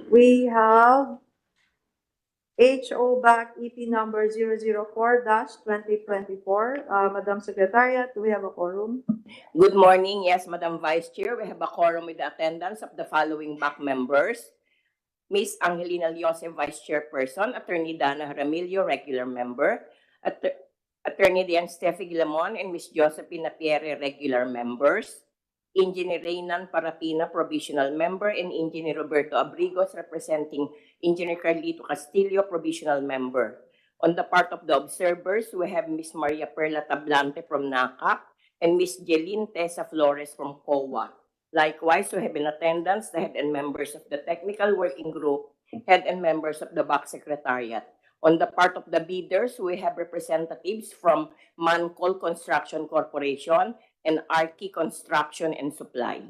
We have HO-BAC-EP number 004-2024. Madam Secretariat, do we have a quorum? Good morning. Yes, Madam Vice Chair, we have a quorum with the attendance of the following BAC members. Ms. Angelina Liose, Vice Chairperson, Attorney Dana Ramillo, Regular Member, Attorney Dian Steffi Gilamon, and Ms. Josephine Napierre, Regular Members, Engineer Reynan Parapina, Provisional Member, and Engineer Roberto Abrigos, representing Engineer Carlito Castillo, Provisional Member. On the part of the observers, we have Ms. Maria Perla Tablante from NACAP and Ms. Jeline Tessa Flores from COA. Likewise, we have in attendance the head and members of the Technical Working Group, head and members of the BAC Secretariat. On the part of the bidders, we have representatives from Mancol Construction Corporation and Arki Construction and Supply.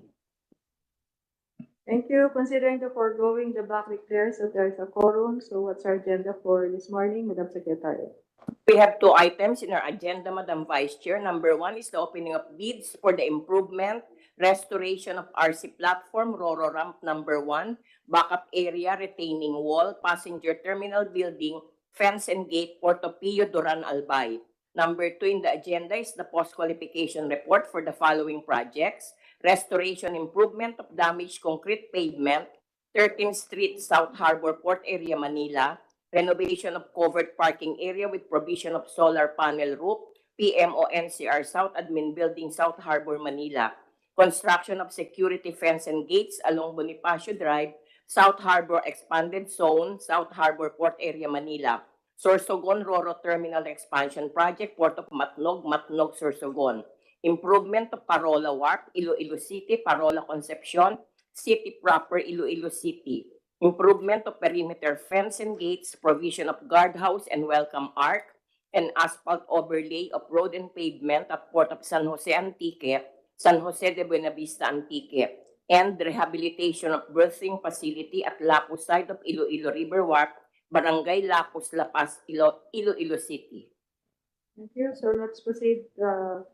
Thank you. Considering the foregoing, the BAC declares that there is a quorum. So what's our agenda for this morning, Madam Secretary? We have two items in our agenda, Madam Vice Chair. Number one is the opening of bids for the improvement, restoration of RC platform, Roro Ramp number 1, backup area, retaining wall, passenger terminal building, fence and gate, Porto Pio, Duran, Albay. Number 2 in the agenda is the post-qualification report for the following projects: restoration improvement of damaged concrete pavement, 13th Street, South Harbor, Port Area, Manila, renovation of covered parking area with provision of solar panel roof, PMO NCR South Admin Building, South Harbor, Manila, construction of security fence and gates along Bonifacio Drive, South Harbor Expanded Zone, South Harbor, Port Area, Manila, Sorsogon Roro Terminal Expansion Project, Port of Matnog, Matnog, Sorsogon, improvement of Parola Warp, Iloilo City, Parola Concepcion, City Proper, Iloilo City, improvement of perimeter fence and gates, provision of guardhouse and welcome arc, and asphalt overlay of road and pavement at Port of San Jose Antique, San Jose de Buenavista Antique, and rehabilitation of birthing facility at Lapus side of Iloilo River Warp, Barangay Lapus, La Paz, Iloilo City. Thank you. So let's proceed for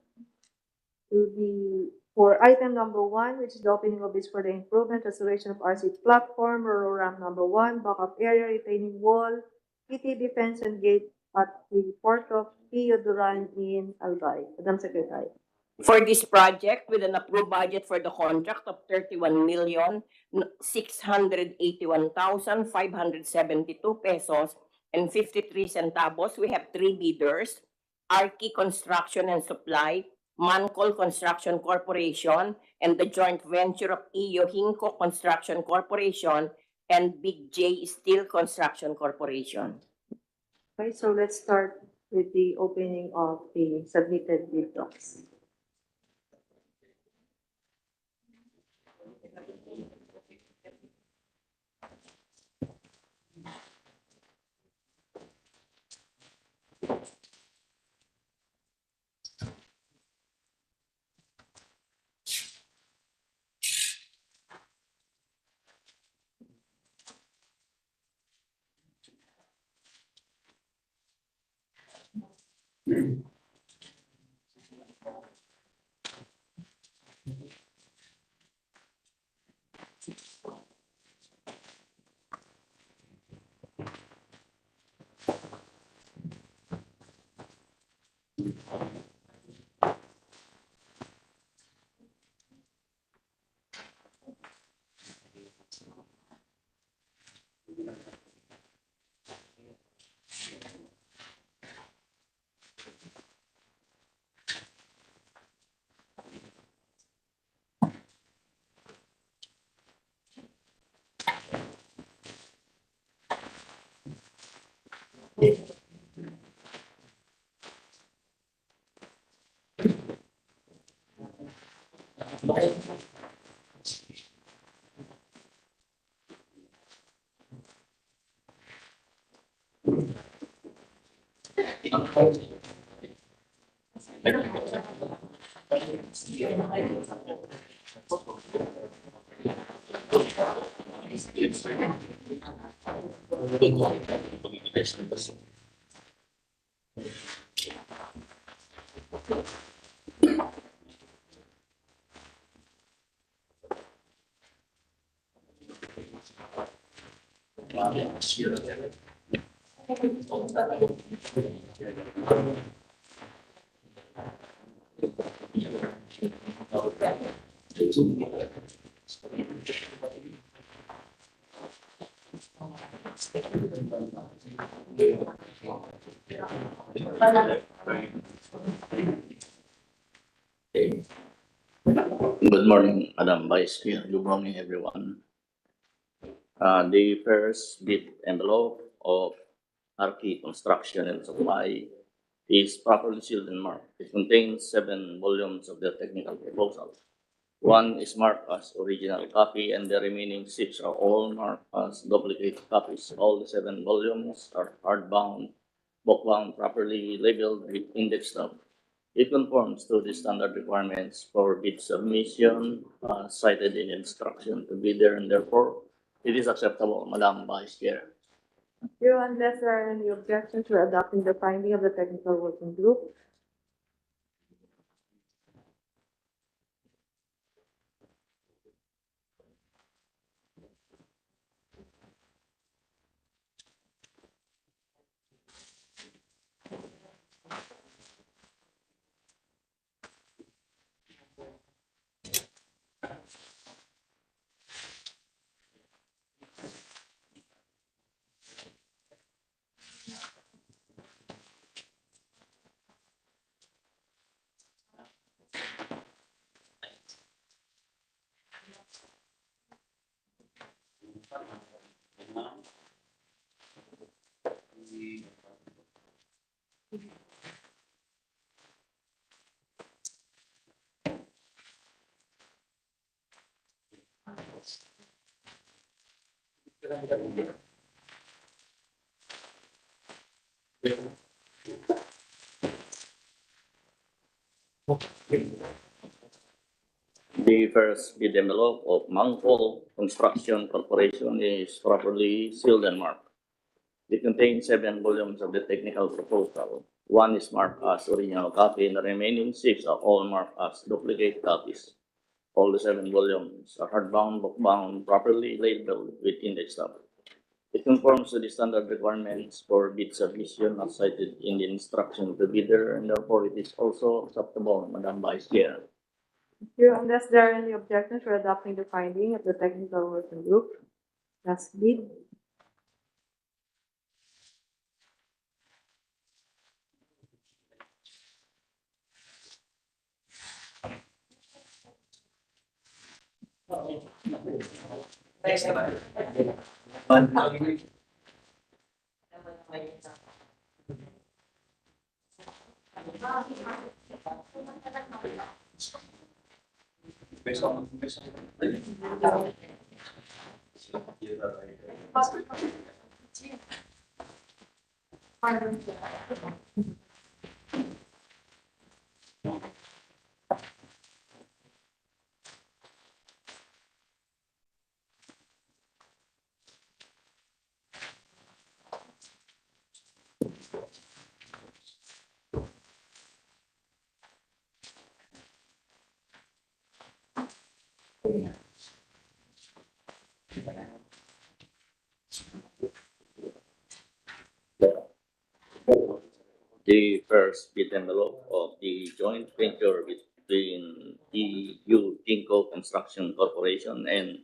item number 1, which is the opening of bids for the improvement, restoration of RC platform, Roro Ramp number 1, backup area, retaining wall, PTB fence and gate at the Port of Pio Duran in Albay. Madam Secretary. For this project, with an approved budget for the contract of 31,681,572 pesos and 53 centavos, we have 3 bidders: Arki Construction and Supply, Mancol Construction Corporation, and the joint venture of EO Hinco Construction Corporation and Big J Steel Construction Corporation. Okay, so let's start with the opening of the submitted bid docs. Good morning, Madam Vice Chair. Good morning, everyone. The first bid envelope of RK Construction and Supply is properly sealed and marked. It contains 7 volumes of the technical proposal. One is marked as original copy, and the remaining 6 are all marked as duplicate copies. All the 7 volumes are hardbound, bookbound, properly labeled with index number. It conforms to the standard requirements for bid submission cited in instruction to bidder, and therefore it is acceptable, Madam Vice Chair. You, unless there are any objections, we're adopting the finding of the technical working group. The first bid envelope of Mangkol Construction Corporation is properly sealed and marked. It contains 7 volumes of the technical proposal. One is marked as original copy, and the remaining 6 are all marked as duplicate copies. All the 7 volumes are hardbound, bookbound, properly labeled with index number. It conforms to the standard requirements for bid submission as cited in the instruction to bidder, and therefore it is also acceptable, Madam Vice Chair. You, unless there are any objections, we're adopting the finding of the technical working group. Last bid. The first bid envelope of the joint venture between EU Tinko Construction Corporation and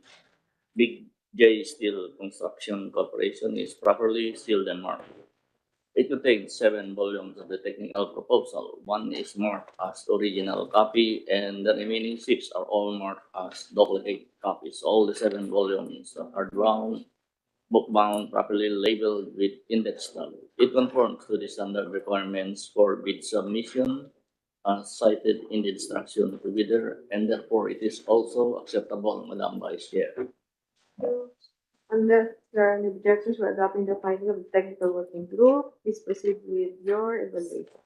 Big J Steel Construction Corporation is properly sealed and marked. It contains 7 volumes of the technical proposal. One is marked as original copy, and the remaining 6 are all marked as duplicate copies. All the 7 volumes are bound, bookbound, properly labeled with index number. It conforms to the standard requirements for bid submission as cited in the instruction to bidder, and therefore it is also acceptable, Madam Vice Chair. You, unless there are any objections, we're adopting the finding of the technical working group. Please proceed with your evaluation.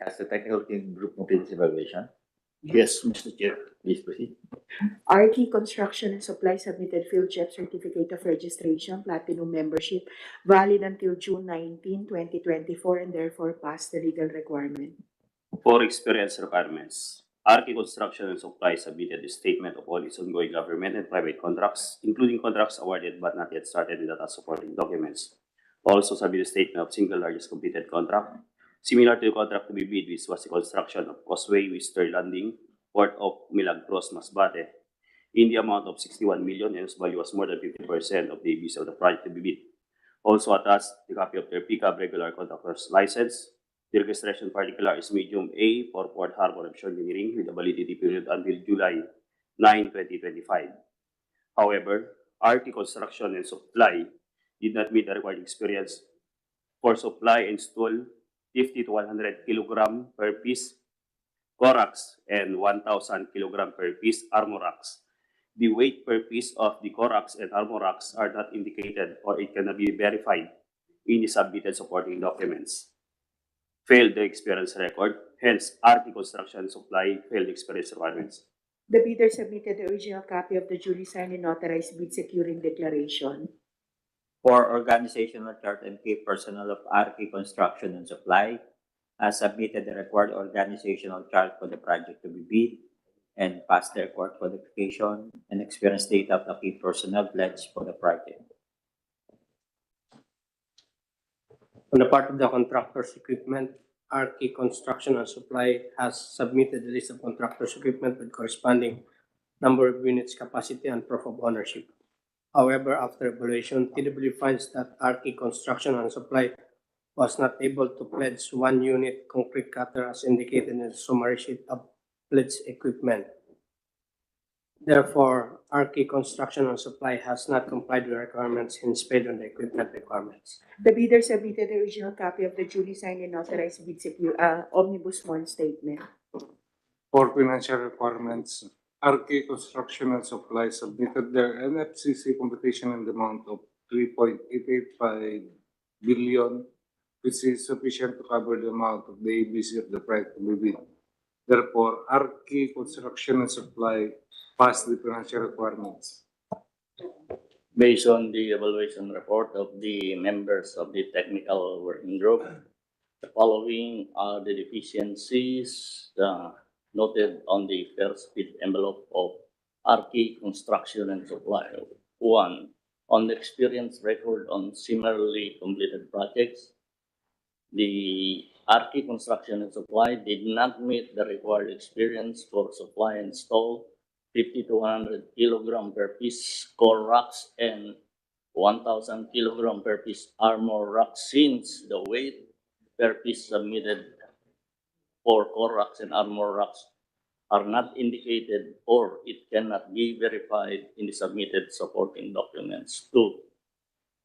Has the technical working group completed its evaluation? Yes, Mr. Chair. Please proceed. RT Construction and Supply submitted Field Jet Certificate of Registration, Platinum Membership, valid until June 19, 2024, and therefore passed the legal requirement. For experience requirements, RK Construction and Supply submitted a statement of all its ongoing government and private contracts, including contracts awarded but not yet started with data supporting documents. Also submitted a statement of single largest completed contract, similar to the contract to be bid, which was the construction of Causeway Wister Landing, Port of Milagros, Masbate, in the amount of 61 million, and whose value was more than 50% of the ABS of the project to be bid. Also attached the copy of their pickup regular contractor's license. The registration particular is medium A for Port Harbor Offshore Engineering with a validity period until July 9, 2025. However, RT Construction and Supply did not meet the required experience for supply install 50 to 100 kilogram per piece Corax and 1,000 kilogram per piece Armorax. The weight per piece of the Corax and Armorax are not indicated or it cannot be verified in the submitted supporting documents. Failed the experience record, hence RT Construction Supply failed experience requirements. The bidder submitted the original copy of the duly signed and authorized bid securing declaration. For organizational chart and key personnel of RK Construction and Supply, has submitted the required organizational chart for the project to be bid and passed the required qualification and experience data of the key personnel pledged for the project. On the part of the contractor's equipment, RK Construction and Supply has submitted a list of contractor's equipment with corresponding number of units, capacity, and proof of ownership. However, after evaluation, TW finds that RK Construction and Supply was not able to pledge 1 unit concrete cutter as indicated in the summary sheet of pledged equipment. Therefore, RK Construction and Supply has not complied with requirements hence failed on the equipment requirements. The bidder submitted the original copy of the duly signed and authorized bid Omnibus 1 statement. For financial requirements, RK Construction and Supply submitted their NFCC computation in the amount of 3.885 billion, which is sufficient to cover the amount of the ABC of the project to be bid. Therefore, RK Construction and Supply passed the financial requirements. Based on the evaluation report of the members of the technical working group, the following are the deficiencies noted on the first bid envelope of RK Construction and Supply. 1. On the experience record on similarly completed projects, the RK Construction and Supply did not meet the required experience for supply and install 50 to 100 kilogram per piece core racks and 1,000 kilogram per piece armor racks, since the weight per piece submitted for core racks and armor racks are not indicated or it cannot be verified in the submitted supporting documents. 2.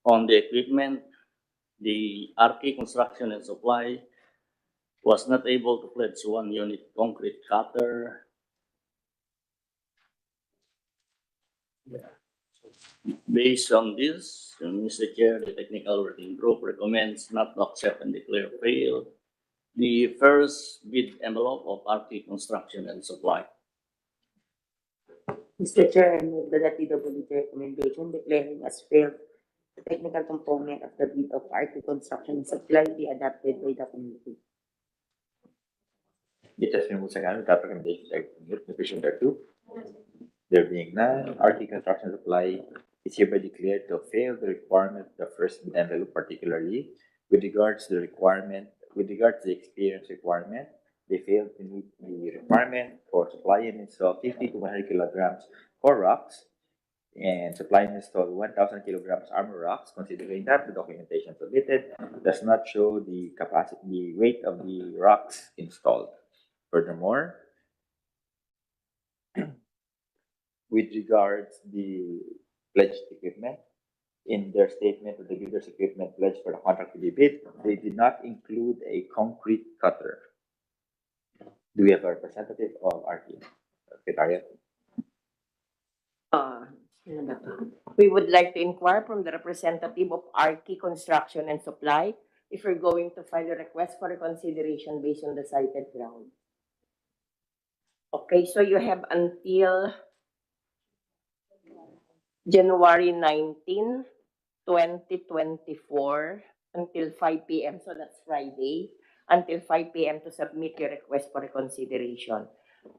On the equipment, the RK Construction and Supply was not able to pledge 1 unit concrete cutter. Based on this, Mr. Chair, the technical working group recommends not to accept and declare failed the first bid envelope of RK Construction and Supply. Mr. Chair, I move that the PWD recommendation declaring as failed the technical component of the bid of RK Construction and Supply be adopted by the committee. It has been moved second that recommendations are continued. Division thereto. There being none, RT Construction Supply is hereby declared to fail the requirement of the first bid envelope, particularly with regards to the experience requirement. They failed to meet the requirement for supply and install 50 to 100 kilograms core rocks and supply and install 1,000 kilograms armor rocks, considering that the documentation submitted does not show the weight of the rocks installed. Furthermore, with regards the pledged equipment, in their statement of the bidder's equipment pledged for the contract to be bid, they did not include a concrete cutter. Do we have a representative of RT? Secretariat? Sino ba to? We would like to inquire from the representative of RK Construction and Supply if you're going to file a request for reconsideration based on the cited ground. Okay, so you have until January 19, 2024 until 5 p.m. So that's Friday, until 5 p.m. to submit your request for reconsideration.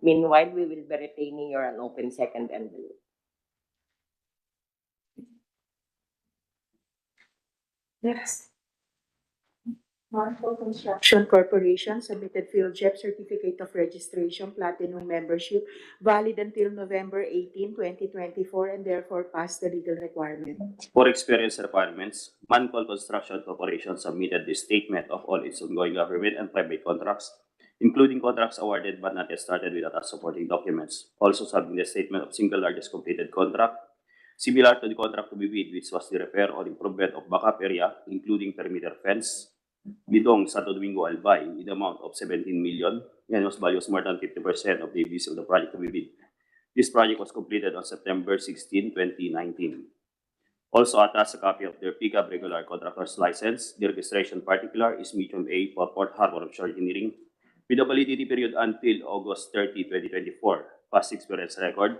Meanwhile, we will be retaining your unopened second envelope. Next. Marco Construction Corporation submitted PhilJEP Certificate of Registration Platinum Membership valid until November 18, 2024 and therefore passed the legal requirement. For experience requirements, Mancol Construction Corporation submitted the statement of all its ongoing government and private contracts, including contracts awarded but not yet started with attached supporting documents. Also submitting the statement of single largest completed contract, similar to the contract to be bid, which was the repair or improvement of backup area, including perimeter fence, Bidong Santo Domingo Albay, in the amount of 17 million, and was values more than 50% of the ABC of the project to be bid. This project was completed on September 16, 2019. Also attached a copy of their pickup regular contractor's license. The registration particular is Medium A for Port Harbor Offshore Engineering, with a validity period until August 30, 2024, past experience record,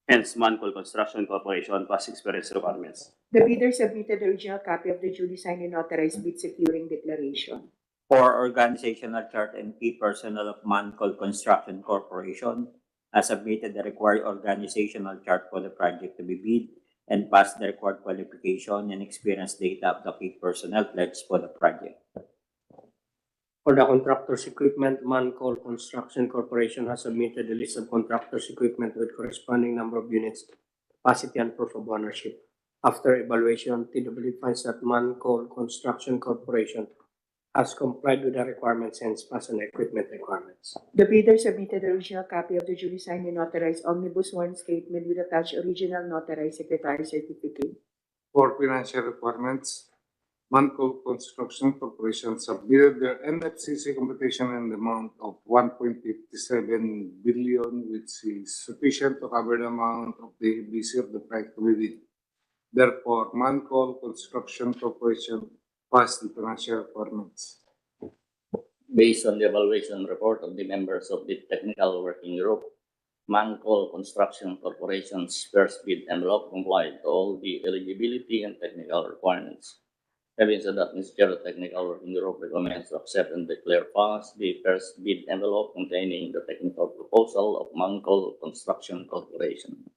hence Mancol Construction Corporation past experience requirements. The bidder submitted the original copy of the duly signed and authorized bid securing declaration. For organizational chart and key personnel of Mancol Construction Corporation, has submitted the required organizational chart for the project to be bid and passed the required qualification and experience data of the key personnel pledged for the project. For the contractor's equipment, Mancol Construction Corporation has submitted the list of contractor's equipment with corresponding number of units, capacity, and proof of ownership. After evaluation, TW finds that Mancol Construction Corporation has complied with the requirements and passed on the equipment requirements. The bidder submitted the original copy of the duly signed and authorized omnibus warrant statement with attached original notarized secretary certificate. For financial requirements, Mancol Construction Corporation submitted their NFCC computation in the amount of 1.57 billion, which is sufficient to cover the amount of the ABC of the project to be bid. Therefore, Mancol Construction Corporation passed the financial requirements. Based on the evaluation report of the members of the Technical Working Group, Mancol Construction Corporation's first bid envelope complied to all the eligibility and technical requirements. Having said that, Mr. Chair, the Technical Working Group recommends to accept and declare passed the first bid envelope containing the technical proposal of Mancol Construction Corporation.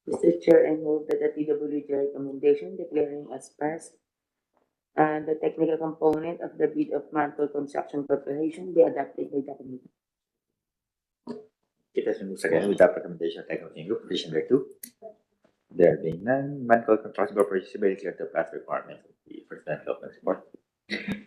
Mr. Chair, I move that the TWG recommendation declaring as passed and the technical component of the bid of Mancol Construction Corporation be adopted by the committee. It has been moved second with that recommendation of Technical Working Group, petition number 2. There being none, Mancol Construction Corporation will declare the pass requirement of the first envelope and support.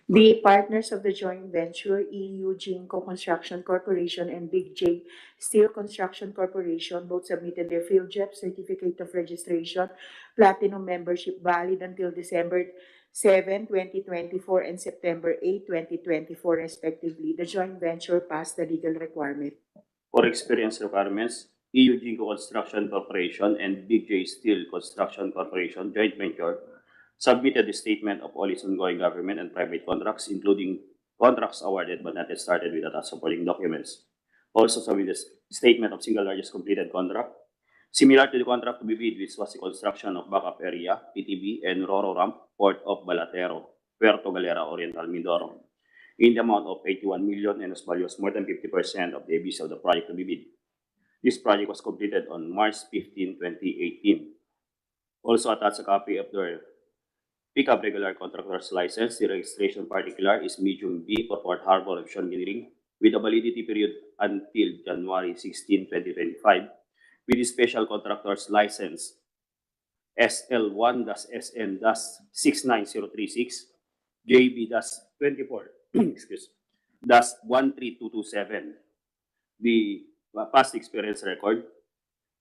The partners of the joint venture, EU Jinko Construction Corporation and Big J Steel Construction Corporation, both submitted their PhilJEP Certificate of Registration Platinum Membership valid until December 7, 2024 and September 8, 2024 respectively. The joint venture passed the legal requirement. For experience requirements, EU Jinko Construction Corporation and Big J Steel Construction Corporation joint venture submitted the statement of all its ongoing government and private contracts, including contracts awarded but not yet started with attached supporting documents. Also submitted a statement of single largest completed contract, similar to the contract to be bid, which was the construction of backup area, PTB, and Roro Ramp, Port of Balatero, Puerto Galera Oriental, Mindoro, in the amount of 81 million and was values more than 50% of the ABC of the project to be bid. This project was completed on March 15, 2018. Also attached a copy of their pickup regular contractor's license. The registration particular is Medium B for Port Harbor Offshore Engineering, with a validity period until January 16, 2025, with the special contractor's license SL1-SN-69036, JB-24, excuse, -13227. The past experience record,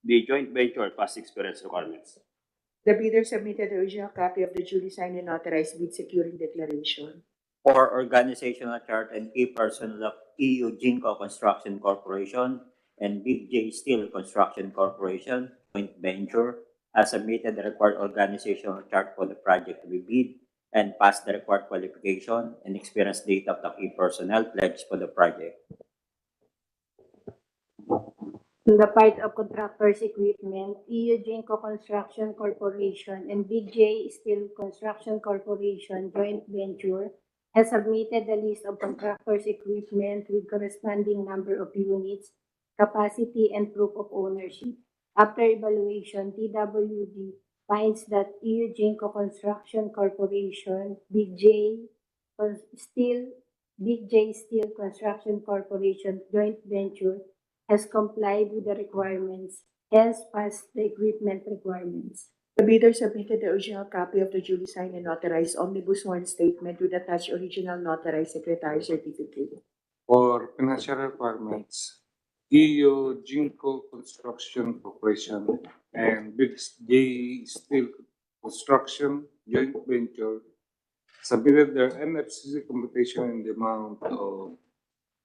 the joint venture past experience requirements. The bidder submitted the original copy of the duly signed and authorized bid securing declaration. For organizational chart and key personnel of EU Jinko Construction Corporation and Big J Steel Construction Corporation joint venture, has submitted the required organizational chart for the project to be bid and pass the required qualification and experience data of the key personnel pledged for the project. On the part of contractors equipment, EU Genco Construction Corporation and Big J Steel Construction Corporation joint venture has submitted the list of contractors equipment with corresponding number of units, capacity, and proof of ownership. After evaluation, TWD finds that EU Genco Construction Corporation, Big J Steel Construction Corporation joint venture has complied with the requirements, hence passed the equipment requirements. The bidder submitted the original copy of the duly signed and notarized omnibus sworn statement with attached original notarized secretary certificate. For financial requirements, EU Jinko Construction Corporation and Big J Steel Construction Joint Venture submitted their NFCC computation in the amount of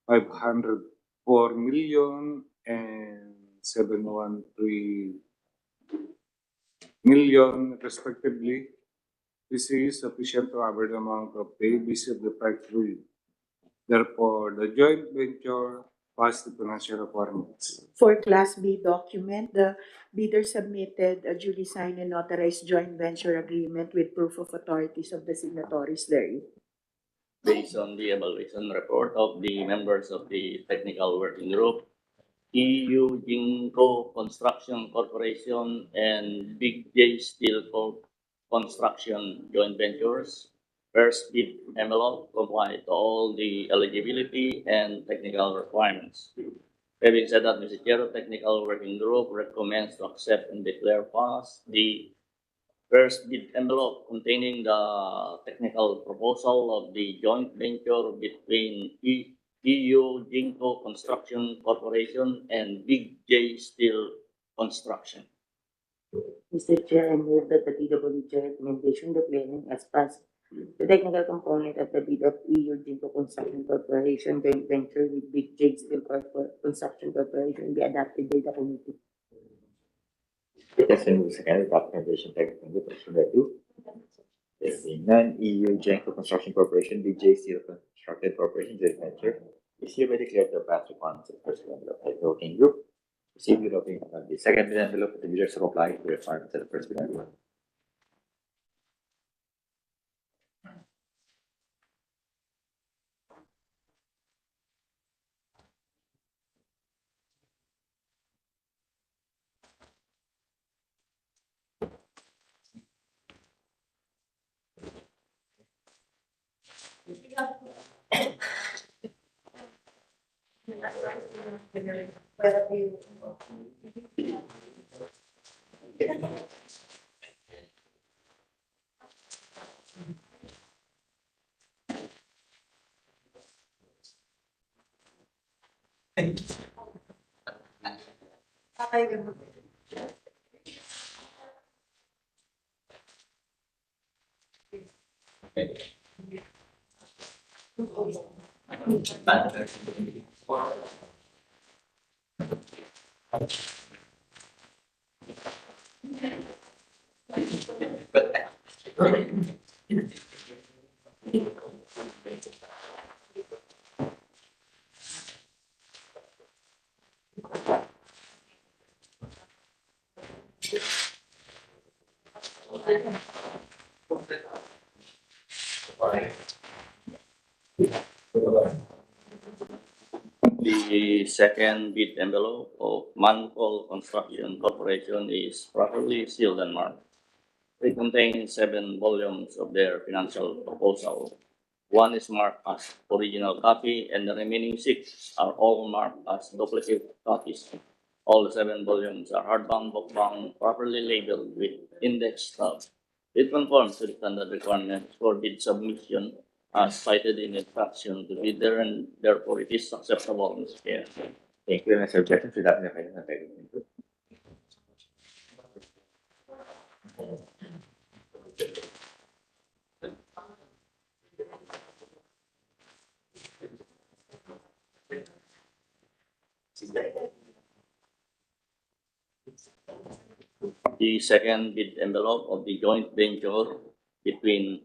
504,713 million respectively. This is sufficient to cover the amount of the ABC of the price rule. Therefore, the joint venture passed the financial requirements. For Class B document, the bidder submitted a duly signed and notarized joint venture agreement with proof of authorities of the signatories therein. Based on the evaluation report of the members of the technical working group, EU Jinko Construction Corporation and Big J Steel Construction joint ventures first bid envelope comply to all the eligibility and technical requirements. Having said that, Mr. Chair, the technical working group recommends to accept and declare pass the first bid envelope containing the technical proposal of the joint venture between EU Jinko Construction Corporation and Big J Steel Construction. Mr. Chair, I move that the TWJ recommendation declaring as passed the technical component of the bid of EU Jinko Construction Corporation joint venture with Big J Steel Construction Corporation be adopted by the committee. It has been moved second, the recommendation taken from the person that do. There being none, EU Genco Construction Corporation, Big J Steel Construction Corporation joint venture is hereby declared to pass the funds of the first envelope by the working group. Receive your opinion on the second bid envelope of the bidders to comply with the requirements of the first bid envelope. The second bid envelope of Manpol Construction Corporation is properly sealed and marked. It contains 7 volumes of their financial proposal. One is marked as original copy and the remaining 6 are all marked as duplicate copies. All the 7 volumes are hardbound, bookbound, properly labeled with index stub. It conforms to the standard requirements for bid submission as cited in instruction to bidder and therefore it is acceptable, Mr. Chair. Thank you, Mr. Objection to that, the opinion of the working group. The second bid envelope of the joint venture between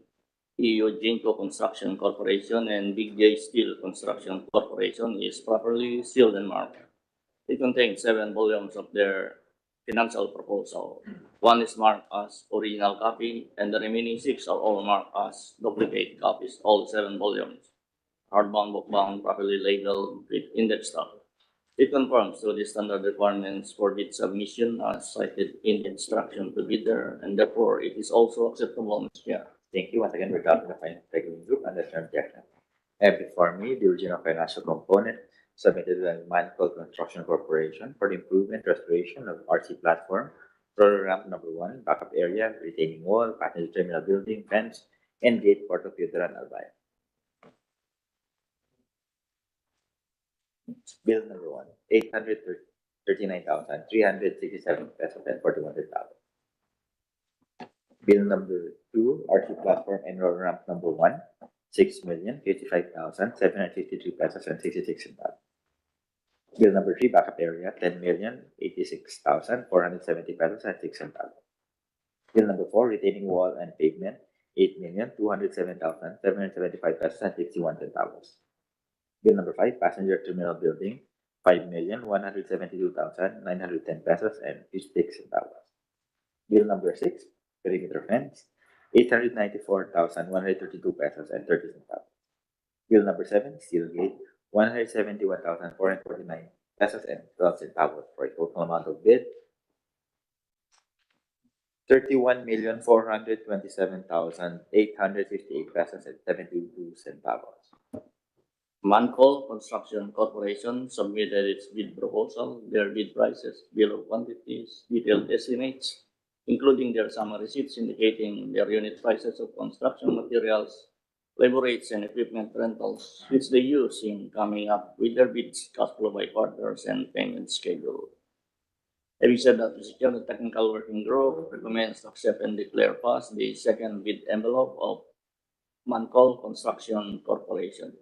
EU Jinko Construction Corporation and Big J Steel Construction Corporation is properly sealed and marked. It contains 7 volumes of their financial proposal. One is marked as original copy, and the remaining 6 are all marked as duplicate copies. All 7 volumes, hardbound, bookbound, properly labeled with index stamp. It conforms to the standard requirements for bid submission as cited in the instruction to bidder, and therefore it is also acceptable, Mr. Chair. Thank you. Once again, regarding the financial integrity group and the objection. I have before me the original financial component submitted by Manco Construction Corporation for the improvement restoration of RC platform, roller ramp number 1, backup area, retaining wall, passenger terminal building, fence, and gate port of Yudaran, Albay. Bill number 1, 839,367 pesos and 41 centavos. Bill number 2, RC platform and roller ramp number 1, 6,055,753 pesos and 66 centavos. Bill number 3, backup area, 10,086,470 pesos and 6 centavos. Bill number 4, retaining wall and pavement, 8,207,775 pesos and 61 centavos. Bill number 5, passenger terminal building, 5,172,910 pesos and 56 centavos. Bill number 6, perimeter fence, 894,132 pesos and 30 centavos. Bill number 7, steel gate, 171,449 pesos and 12 centavos for a total amount of bid 31,427,858 pesos and 72 centavos. Manco Construction Corporation submitted its bid proposal, their bid prices, bill of quantities, detailed estimates, including their summary receipts indicating their unit prices of construction materials, labor rates, and equipment rentals, which they use in coming up with their bids, cash flow by quarters, and payment schedule. Having said that, Mr. Chair, the Technical Working Group recommends to accept and declare pass the second bid envelope of Manco Construction Corporation.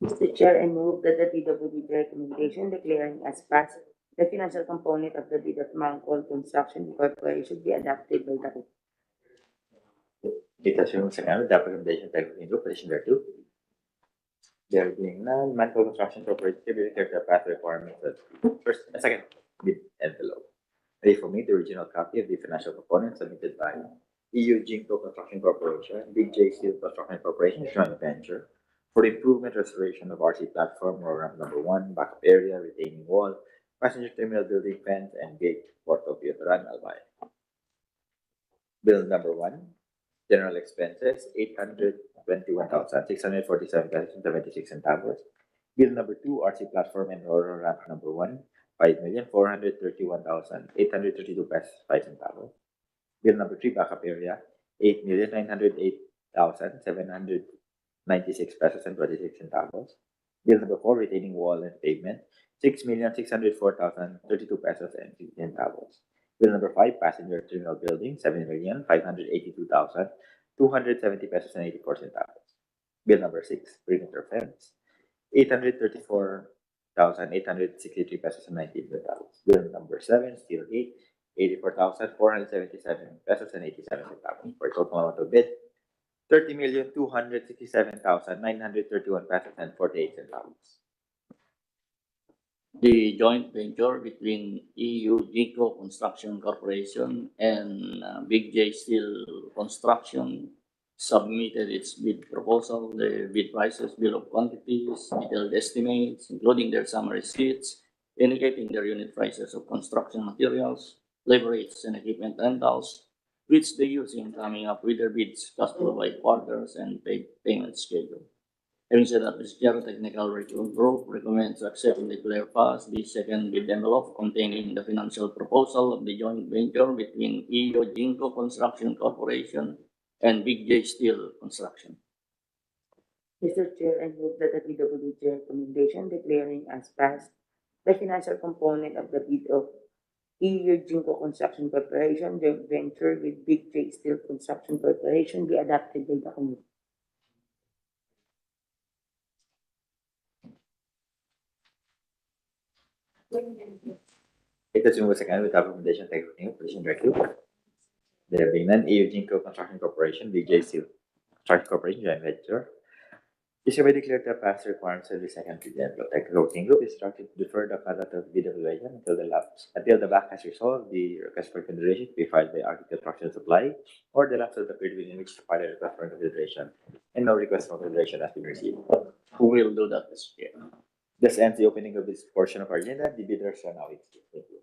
Mr. Chair, I move that the PWD recommendation declaring as passed the financial component of the bid of Mangkol Construction Corporation be adopted by the It has been seconded that recommendation taken group petition thereto. There being none, Manco Construction Corporation will be declared to pass the requirements of first and second bid envelope. Ready for me the original copy of the financial component submitted by EU Jinko Construction Corporation, Big J Steel Construction Corporation, joint venture for the improvement restoration of RC platform, roller ramp number 1, backup area, retaining wall, passenger terminal building, fence, and gate port of Yudaran, Albay. Bill number 1, general expenses, 821,647 pesos and 76 centavos. Bill number 2, RC platform and roller ramp number 1, 5,431,832 pesos 5 centavos. Bill number 3, backup area, 8,908,796 pesos and 26 centavos. Bill number 4, retaining wall and pavement, 6,604,032 pesos and 50 centavos. Bill number 5, passenger terminal building, 7,582,270 pesos and 84 centavos. Bill number 6, perimeter fence, 834,863 pesos and 19 centavos. Bill number 7, steel gate, 84,477 pesos and 87 centavos for a total amount of bid 30,267,931 pesos and 48 centavos. The joint venture between EU Jinko Construction Corporation and Big J Steel Construction submitted its bid proposal, the bid prices, bill of quantities, detailed estimates, including their summary receipts, indicating their unit prices of construction materials, labor rates, and equipment rentals, which they use in coming up with their bids, cash flow by quarters, and payment schedule. Having said that, Mr. Chair, Technical Working Group recommends to accept and declare pass the second bid envelope containing the financial proposal of the joint venture between EU Jinko Construction Corporation and Big J Steel Construction. Mr. Chair, I move that the PWD recommendation declaring as passed the financial component of the bid of EU Jinko Construction Corporation joint venture with Big J Steel Construction Corporation be adopted by the committee. It has been seconded with recommendation taken petition thereto. There being none, EU Jinko Construction Corporation, Big J Steel Charge Corporation joint venture. Is hereby declared to pass the requirements of the second president. The technical working group is instructed to defer the conduct of bid evaluation until the BAC has resolved the request for consideration to be filed by RT Construction Supply or the lapse of the period within which to file a request for consideration, and no request for consideration has been received. Who will do that, Mr. Chair? This ends the opening of this portion of our agenda. The bidders are now excused.